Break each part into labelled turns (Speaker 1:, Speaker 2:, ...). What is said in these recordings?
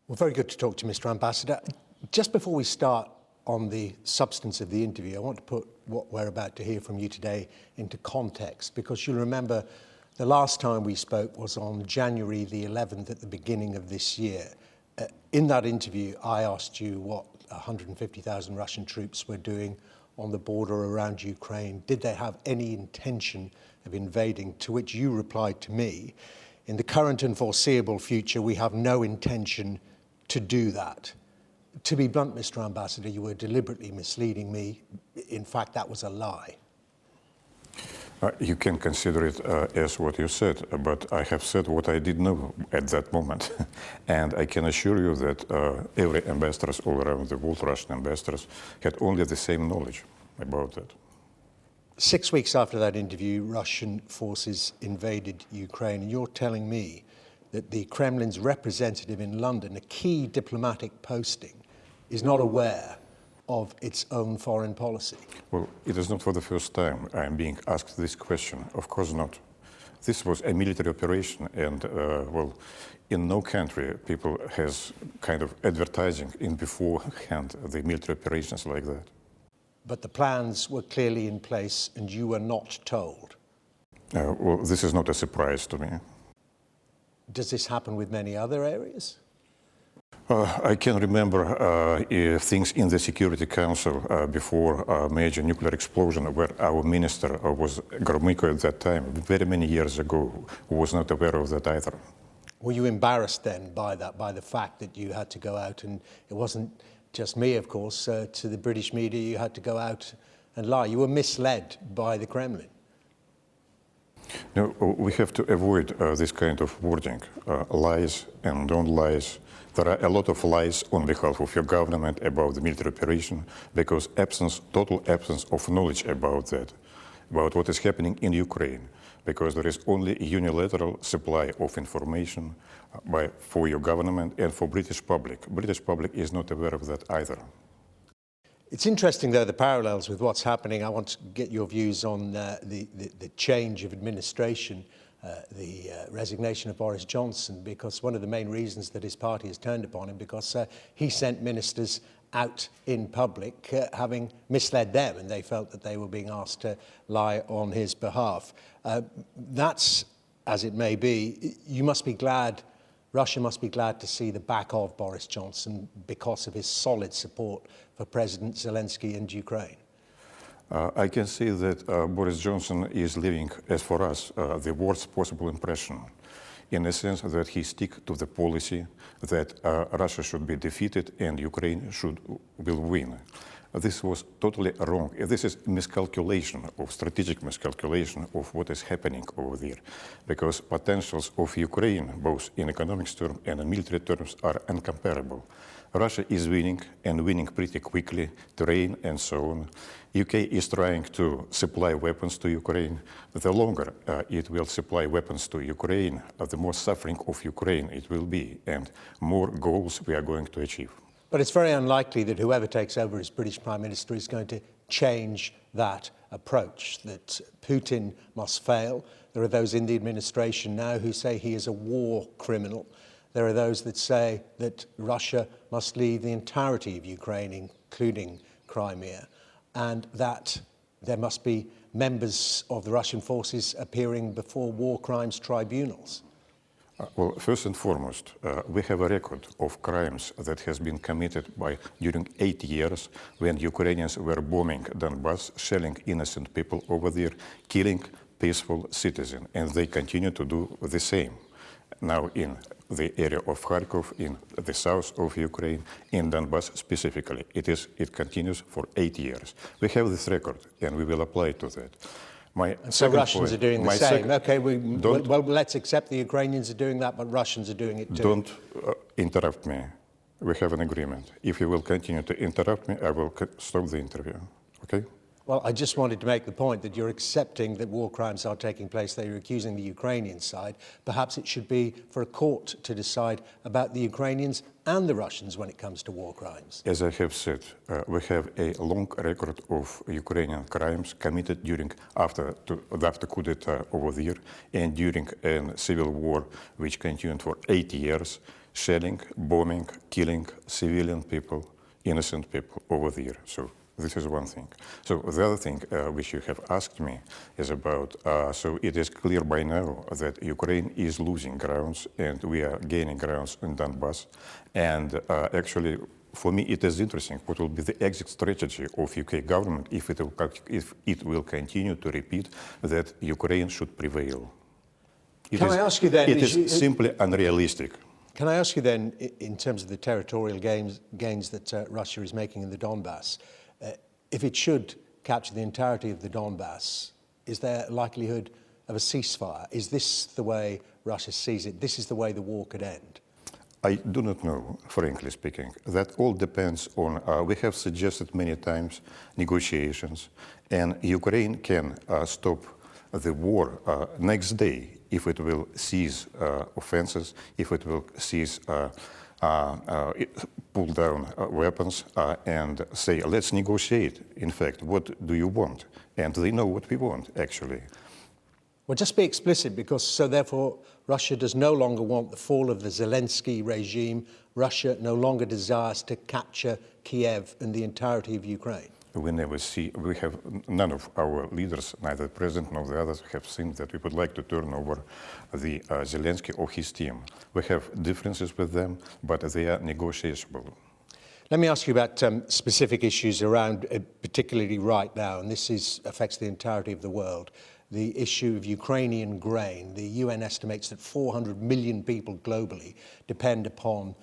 Speaker 1: Well, very good to talk to you, Mr. Ambassador. Just before we start on the substance of the interview, I want to put what we're about to hear from you today into context, because you'll remember the last time we spoke was on January the 11th at the beginning of this year. In that interview, I asked you what 150,000 Russian troops were doing on the border around Ukraine. Did they have any intention of invading? To which you replied to me, in the current and foreseeable future, we have no intention to do that. To be blunt, Mr. Ambassador, you were deliberately misleading me. In fact, that was a lie.
Speaker 2: You can consider it as what you said, but I have said what I did know at that moment. And I can assure you that every ambassadors all around the world, Russian ambassadors, had only the same knowledge about that.
Speaker 1: 6 weeks after that interview, Russian forces invaded Ukraine, and you're telling me that the Kremlin's representative in London, a key diplomatic posting, is not aware of its own foreign policy?
Speaker 2: Well, it is not for the first time I am being asked this question. Of course not. This was a military operation, and well, in no country people has kind of advertising in beforehand the military operations like that.
Speaker 1: But the plans were clearly in place and you were not told.
Speaker 2: Well, this is not a surprise to me.
Speaker 1: Does this happen with many other areas?
Speaker 2: I can remember things in the Security Council before a major nuclear explosion, where our minister was Gromyko at that time, very many years ago, who was not aware of that either.
Speaker 1: Were you embarrassed then by that, by the fact that you had to go out, and it wasn't just me, of course, to the British media, you had to go out and lie? You were misled by the Kremlin.
Speaker 2: No, we have to avoid this kind of wording, lies and don't lies. There are a lot of lies on behalf of your government about the military operation, because total absence of knowledge about that, about what is happening in Ukraine, because there is only a unilateral supply of information for your government and for British public. British public is not aware of that either.
Speaker 1: It's interesting, though, the parallels with what's happening. I want to get your views on the change of administration, the resignation of Boris Johnson, because one of the main reasons that his party has turned upon him, because he sent ministers out in public having misled them, and they felt that they were being asked to lie on his behalf. That's as it may be. You must be glad, Russia must be glad to see the back of Boris Johnson because of his solid support for President Zelensky and Ukraine.
Speaker 2: I can say that Boris Johnson is leaving, as for us, the worst possible impression, in the sense that he sticks to the policy that Russia should be defeated and Ukraine will win. This was totally wrong. This is miscalculation, strategic miscalculation of what is happening over there, because potentials of Ukraine, both in economic terms and in military terms, are incomparable. Russia is winning, and winning pretty quickly, terrain and so on. UK is trying to supply weapons to Ukraine. The longer it will supply weapons to Ukraine, the more suffering of Ukraine it will be, and more goals we are going to achieve.
Speaker 1: But it's very unlikely that whoever takes over as British Prime Minister is going to change that approach, that Putin must fail. There are those in the administration now who say he is a war criminal. There are those that say that Russia must leave the entirety of Ukraine, including Crimea, and that there must be members of the Russian forces appearing before war crimes tribunals.
Speaker 2: Well, first and foremost, we have a record of crimes that has been committed during 8 years when Ukrainians were bombing Donbas, shelling innocent people over there, killing peaceful citizens, and they continue to do the same. Now in the area of Kharkov, in the south of Ukraine, in Donbas specifically. It continues for 8 years. We have this record, and we will apply to that.
Speaker 1: So Russians are doing the same. Okay, well, let's accept the Ukrainians are doing that, but Russians are doing it too.
Speaker 2: Don't interrupt me. We have an agreement. If you will continue to interrupt me, I will stop the interview. Okay?
Speaker 1: Well, I just wanted to make the point that you're accepting that war crimes are taking place, that you're accusing the Ukrainian side. Perhaps it should be for a court to decide about the Ukrainians and the Russians when it comes to war crimes.
Speaker 2: As I have said, we have a long record of Ukrainian crimes committed after coup d'etat over there and during a civil war which continued for 8 years. shelling, bombing, killing civilian people, innocent people over there. So this is one thing. So the other thing which you have asked me is about, so it is clear by now that Ukraine is losing grounds and we are gaining grounds in Donbas. And actually, for me, it is interesting what will be the exit strategy of UK government if it will continue to repeat that Ukraine should prevail.
Speaker 1: Can I ask you then?
Speaker 2: It is simply unrealistic.
Speaker 1: Can I ask you then, in terms of the territorial gains that Russia is making in the Donbas, if it should capture the entirety of the Donbas, is there a likelihood of a ceasefire? Is this the way Russia sees it? This is the way the war could end?
Speaker 2: I do not know, frankly speaking. That all depends on, we have suggested many times negotiations, and Ukraine can stop the war next day if it will cease offenses, if it will cease pull down weapons and say, let's negotiate. In fact, what do you want? And they know what we want, actually.
Speaker 1: Well, just be explicit, because so therefore Russia does no longer want the fall of the Zelensky regime. Russia no longer desires to capture Kiev and the entirety of Ukraine.
Speaker 2: We never see, we have, none of our leaders, neither the president nor the others, have seen that we would like to turn over the Zelensky or his team. We have differences with them, but they are negotiable.
Speaker 1: Let me ask you about specific issues around, particularly right now, and this affects the entirety of the world. The issue of Ukrainian grain. The UN estimates that 400 million people globally depend upon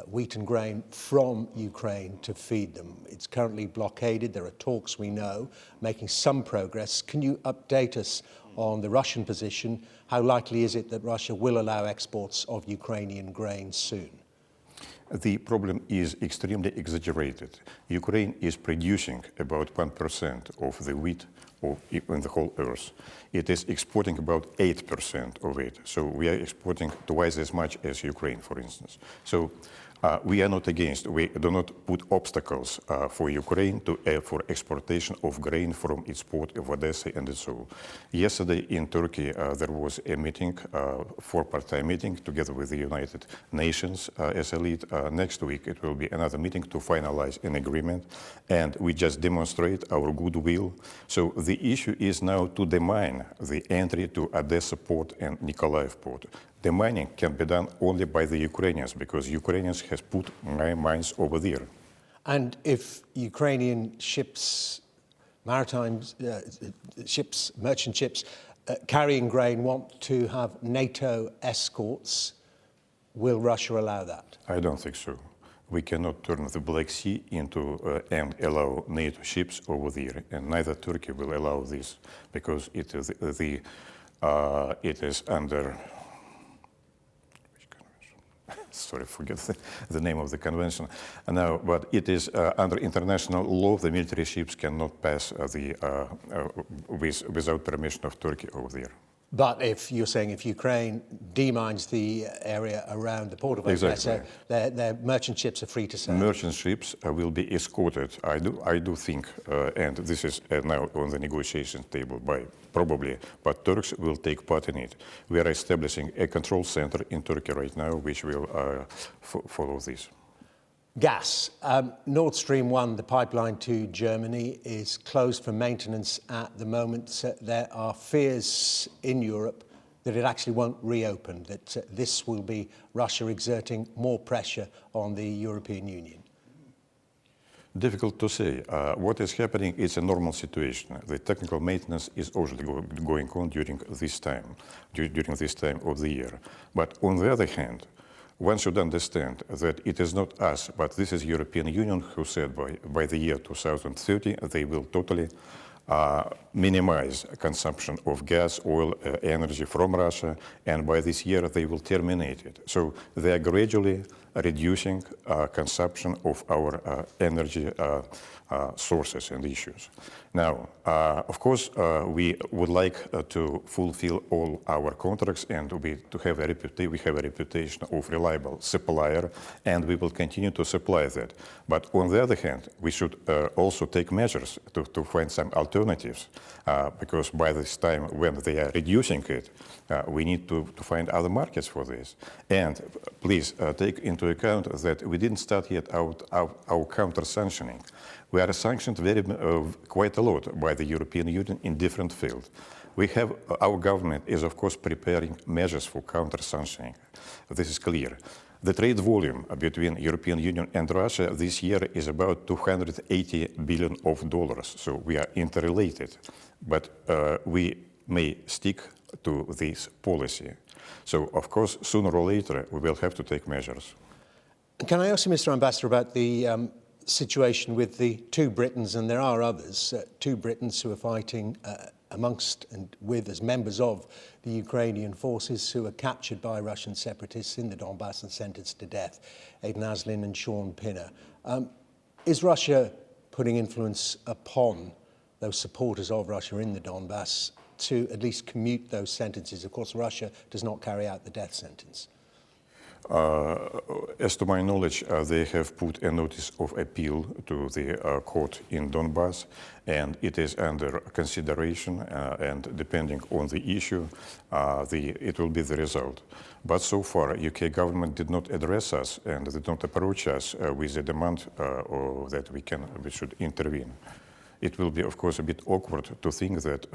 Speaker 1: wheat and grain from Ukraine to feed them. It's currently blockaded. There are talks, we know, making some progress. Can you update us on the Russian position? How likely is it that Russia will allow exports of Ukrainian grain soon?
Speaker 2: The problem is extremely exaggerated. Ukraine is producing about 1% of the wheat in the whole earth. It is exporting about 8% of it. So we are exporting twice as much as Ukraine, for instance. So we are not against, we do not put obstacles for Ukraine for exportation of grain from its port of Odessa and so. Yesterday in Turkey there was a meeting, four-part meeting together with the United Nations as a lead. Next week it will be another meeting to finalize an agreement, and we just demonstrate our goodwill. So the issue is now to demine the entry to Odessa port and Nikolaev port. The mining can be done only by the Ukrainians, because Ukrainians has put mines over there.
Speaker 1: And if Ukrainian ships, maritime ships, merchant ships, carrying grain want to have NATO escorts, will Russia allow that? I
Speaker 2: don't think so. We cannot turn the Black Sea into and allow NATO ships over there, and neither Turkey will allow this, because it is it is under. Sorry, forget the name of the convention. No, but it is under international law. The military ships cannot pass without permission of Turkey over there.
Speaker 1: But if you're saying if Ukraine demines the area around the port of Odessa, their merchant ships are free to sail.
Speaker 2: Merchant ships will be escorted. I do think, and this is now on the negotiation table probably, but Turks will take part in it. We are establishing a control center in Turkey right now, which will follow this.
Speaker 1: Gas. Nord Stream 1, the pipeline to Germany, is closed for maintenance at the moment. There are fears in Europe that it actually won't reopen, that this will be Russia exerting more pressure on the European Union.
Speaker 2: Difficult to say. What is happening is a normal situation. The technical maintenance is usually going on during this time of the year. But on the other hand, one should understand that it is not us, but this is European Union who said by the year 2030 they will totally minimize consumption of gas, oil, energy from Russia, and by this year they will terminate it. So they are gradually reducing consumption of our energy sources and issues. Now, of course, we would like to fulfill all our contracts, and we have a reputation of reliable supplier, and we will continue to supply that. But on the other hand, we should also take measures to find some alternatives, because by this time, when they are reducing it, we need to find other markets for this. And please take into account that we didn't start yet our counter-sanctioning. We are sanctioned quite a lot by the European Union in different fields. Our government is, of course, preparing measures for counter-sanctioning. This is clear. The trade volume between European Union and Russia this year is about $280 billion, so we are interrelated. But we may stick to this policy. So, of course, sooner or later, we will have to take measures.
Speaker 1: Can I ask you, Mr. Ambassador, about the situation with the two Britons, and there are others, two Britons who are fighting amongst and with as members of the Ukrainian forces who were captured by Russian separatists in the Donbas and sentenced to death, Aidan Aslin and Sean Pinner. Is Russia putting influence upon those supporters of Russia in the Donbas to at least commute those sentences? Of course, Russia does not carry out the death sentence.
Speaker 2: As to my knowledge, they have put a notice of appeal to the court in Donbas, and it is under consideration, and depending on the issue, it will be the result. But so far, UK government did not address us and did not approach us with the demand that we should intervene. It will be, of course, a bit awkward to think that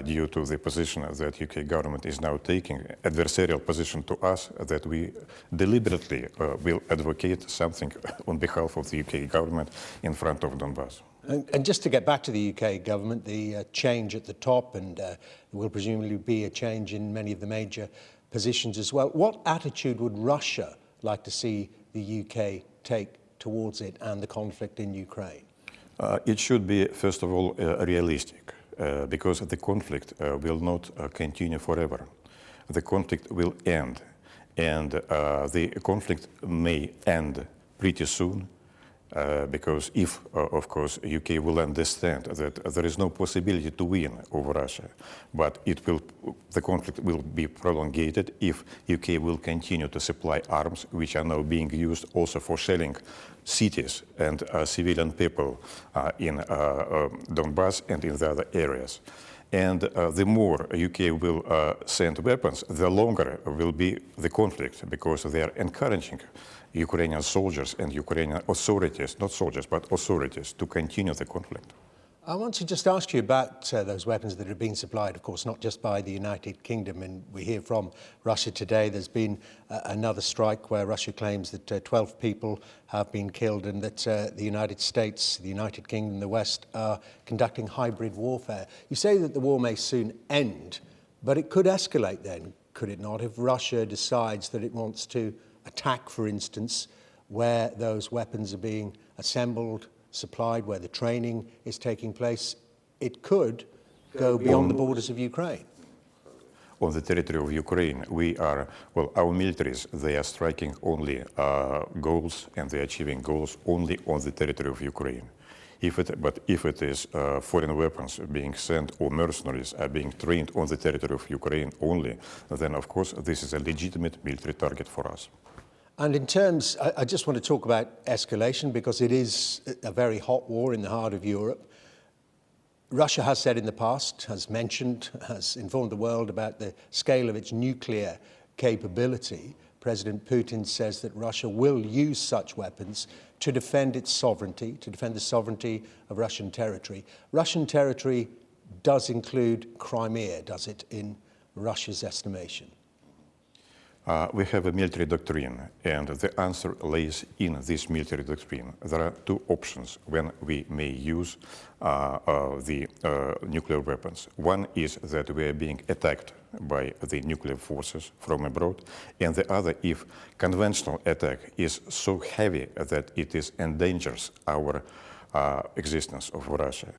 Speaker 2: due to the position that UK government is now taking, adversarial position to us, that we deliberately will advocate something on behalf of the UK government in front of Donbas.
Speaker 1: And just to get back to the UK government, the change at the top, and there will presumably be a change in many of the major positions as well. What attitude would Russia like to see the UK take towards it and the conflict in Ukraine?
Speaker 2: It should be, first of all, realistic, because the conflict will not continue forever. The conflict will end, and the conflict may end pretty soon, because if, of course, UK will understand that there is no possibility to win over Russia, but the conflict will be prolonged if UK will continue to supply arms, which are now being used also for shelling cities and civilian people in Donbas and in the other areas. And the more UK will send weapons, the longer will be the conflict, because they are encouraging Ukrainian soldiers and Ukrainian authorities, not soldiers, but authorities, to continue the conflict.
Speaker 1: I want to just ask you about those weapons that are being supplied, of course, not just by the United Kingdom. And we hear from Russia today there's been another strike where Russia claims that 12 people have been killed, and that the United States, the United Kingdom, the West are conducting hybrid warfare. You say that the war may soon end, but it could escalate then, could it not, if Russia decides that it wants to attack, for instance, where those weapons are being assembled, supplied, where the training is taking place? It could go beyond the borders of Ukraine.
Speaker 2: On the territory of Ukraine, our militaries, they are striking only goals, and they are achieving goals only on the territory of Ukraine. But if it is foreign weapons being sent or mercenaries are being trained on the territory of Ukraine only, then of course this is a legitimate military target for us.
Speaker 1: And in terms, I just want to talk about escalation, because it is a very hot war in the heart of Europe. Russia has said in the past, has informed the world about the scale of its nuclear capability. President Putin says that Russia will use such weapons to defend its sovereignty, to defend the sovereignty of Russian territory. Russian territory does include Crimea, does it, in Russia's estimation?
Speaker 2: We have a military doctrine, and the answer lays in this military doctrine. There are two options when we may use the nuclear weapons. One is that we are being attacked by the nuclear forces from abroad, and the other, if conventional attack is so heavy that it endangers our existence of Russia.